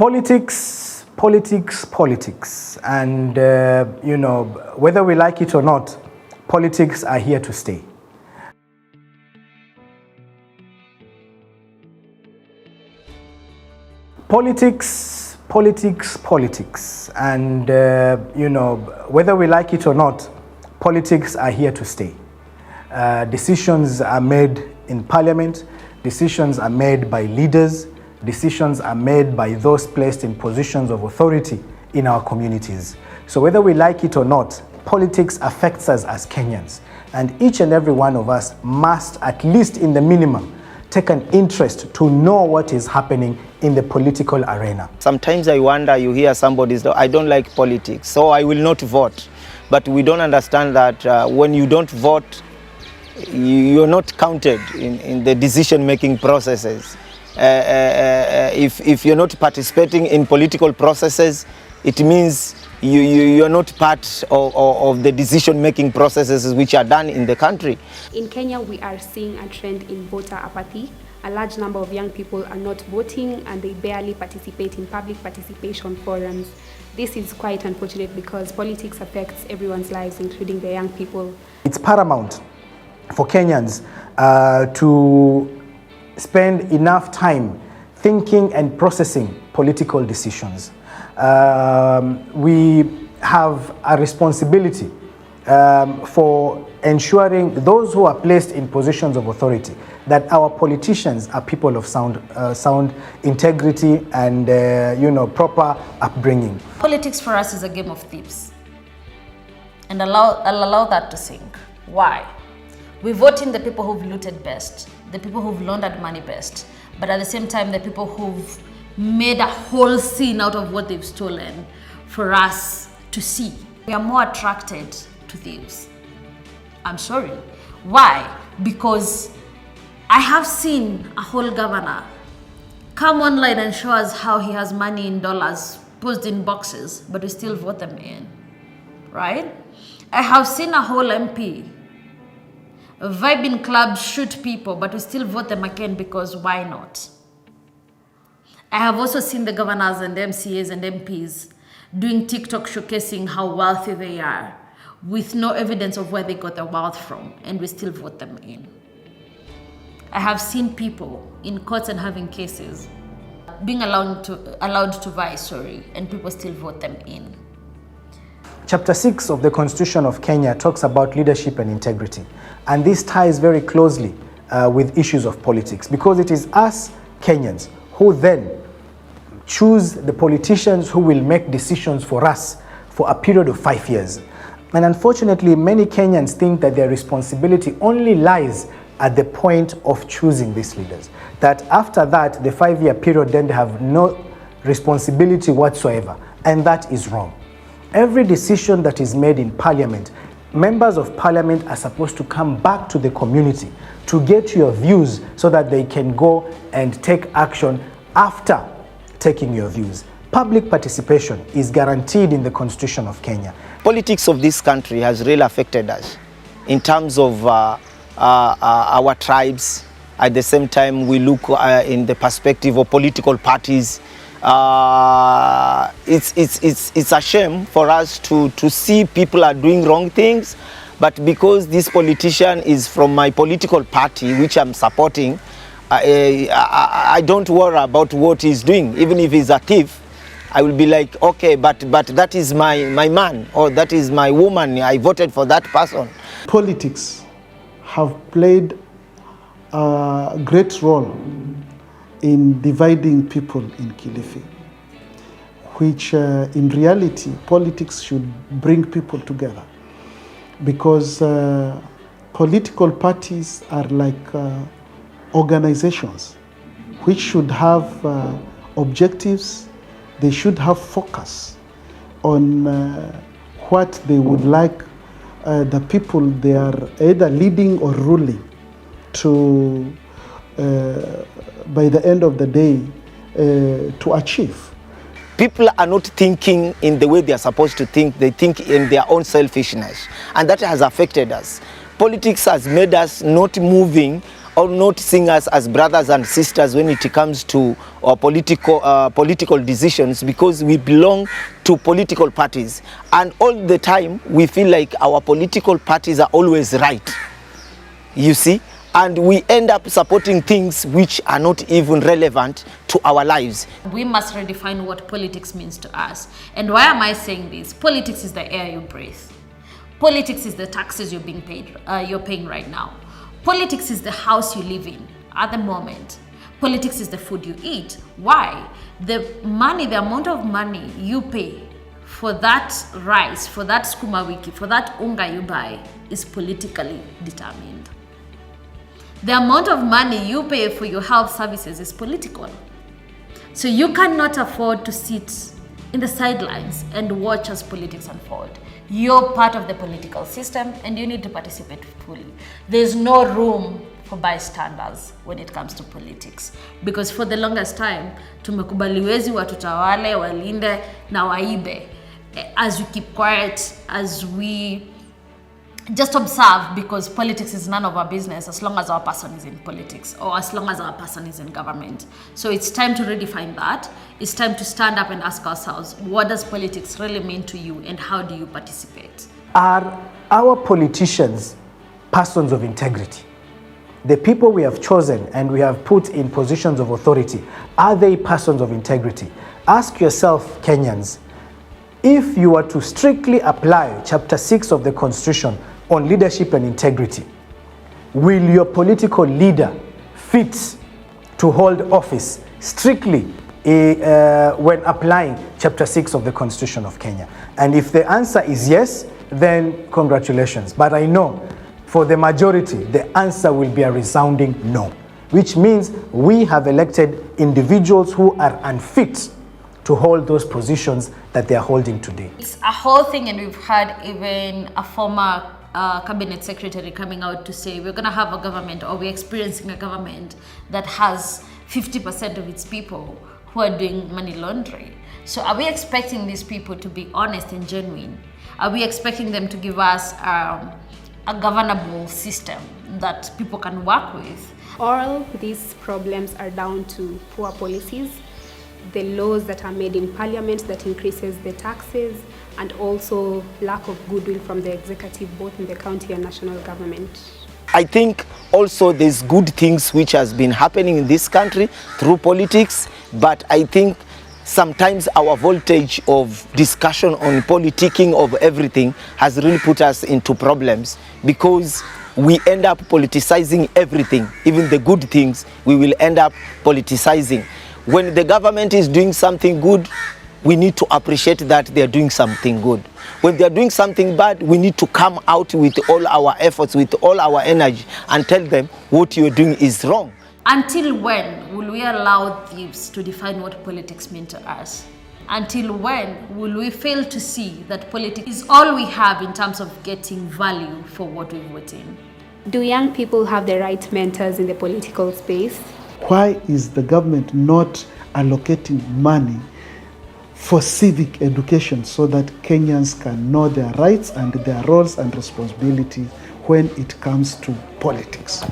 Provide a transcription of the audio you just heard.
Politics, and whether we like it or not, politics are here to stay. Politics, and whether we like it or not, politics are here to stay. Decisions are made in parliament, decisions are made by leaders, decisions are made by those placed in positions of authority in our communities. So whether we like it or not, politics affects us as Kenyans. And each and every one of us must, at least in the minimum, take an interest to know what is happening in the political arena. Sometimes I wonder, you hear somebody say, I don't like politics, so I will not vote. But we don't understand that when you don't vote, you're not counted in the decision-making processes. If you're not participating in political processes, it means you're not part of the decision-making processes which are done in the country. In Kenya, we are seeing a trend in voter apathy. A large number of young people are not voting and they barely participate in public participation forums. This is quite unfortunate because politics affects everyone's lives, including the young people. It's paramount for Kenyans to spend enough time thinking and processing political decisions. We have a responsibility for ensuring those who are placed in positions of authority that our politicians are people of sound integrity and proper upbringing. Politics for us is a game of thieves, and I'll allow that to sink. Why? We vote in the people who've looted best, the people who've laundered money best, but at the same time the people who've made a whole scene out of what they've stolen for us to see. We are more attracted to thieves. I'm sorry. Why? Because I have seen a whole governor come online and show us how he has money in dollars posted in boxes, but we still vote them in, right? I have seen a whole MP vibe in clubs, shoot people, but we still vote them again because why not? I have also seen the governors and MCAs and MPs doing TikTok showcasing how wealthy they are with no evidence of where they got their wealth from, and we still vote them in. I have seen people in courts and having cases being allowed to vie, and people still vote them in. Chapter 6 of the Constitution of Kenya talks about leadership and integrity. And this ties very closely with issues of politics, because it is us Kenyans who then choose the politicians who will make decisions for us for a period of 5 years. And unfortunately, many Kenyans think that their responsibility only lies at the point of choosing these leaders. That after that, the 5-year period, then they have no responsibility whatsoever. And that is wrong. Every decision that is made in parliament, members of parliament are supposed to come back to the community to get your views so that they can go and take action after taking your views. Public participation is guaranteed in the Constitution of Kenya. Politics of this country has really affected us in terms of our tribes. At the same time, we look in the perspective of political parties. It's a shame for us to see people are doing wrong things, but because this politician is from my political party, which I'm supporting, I don't worry about what he's doing. Even if he's a thief, I will be like, okay, but that is my man, or that is my woman. I voted for that person. Politics have played a great role in dividing people in Kilifi, which in reality, politics should bring people together, because political parties are like organizations which should have objectives. They should have focus on what they would like the people they are either leading or ruling to, by the end of the day, to achieve. People are not thinking in the way they are supposed to think. They think in their own selfishness, and that has affected us. Politics has made us not moving or not seeing us as brothers and sisters when it comes to our political decisions, because we belong to political parties, and all the time we feel like our political parties are always right, you see, and we end up supporting things which are not even relevant to our lives. We must redefine what politics means to us. And why am I saying this? Politics is the air you breathe. Politics is the taxes you're being paid, you're paying right now. Politics is the house you live in at the moment. Politics is the food you eat. Why? The amount of money you pay for that rice, for that skuma wiki, for that unga you buy is politically determined. The amount of money you pay for your health services is political. So you cannot afford to sit in the sidelines and watch as politics unfold. You're part of the political system and you need to participate fully. There's no room for bystanders when it comes to politics, because for the longest time tumekubali wezi watutawale, walinde na waibe. As we keep quiet, as we just observe, because politics is none of our business as long as our person is in politics, or as long as our person is in government. So it's time to redefine that. It's time to stand up and ask ourselves, what does politics really mean to you and how do you participate? Are our politicians persons of integrity? The people we have chosen and we have put in positions of authority, are they persons of integrity? Ask yourself, Kenyans, if you were to strictly apply Chapter 6 of the Constitution on leadership and integrity, will your political leader fit to hold office strictly when applying Chapter 6 of the Constitution of Kenya? And if the answer is yes, then congratulations. But I know for the majority, the answer will be a resounding no, which means we have elected individuals who are unfit to hold those positions that they are holding today. It's a whole thing, and we've had even a former cabinet secretary coming out to say we're going to have a government, or we're experiencing a government that has 50% of its people who are doing money laundering. So are we expecting these people to be honest and genuine? Are we expecting them to give us a governable system that people can work with? All these problems are down to poor policies, the laws that are made in parliament that increases the taxes, and also lack of goodwill from the executive, both in the county and national government. I think also there's good things which has been happening in this country through politics, but I think sometimes our voltage of discussion on politicking of everything has really put us into problems, because we end up politicizing everything. Even the good things we will end up politicizing. When the government is doing something good, we need to appreciate that they are doing something good. When they are doing something bad, we need to come out with all our efforts, with all our energy, and tell them what you are doing is wrong. Until when will we allow thieves to define what politics mean to us? Until when will we fail to see that politics is all we have in terms of getting value for what we vote in? Do young people have the right mentors in the political space? Why is the government not allocating money for civic education so that Kenyans can know their rights and their roles and responsibilities when it comes to politics?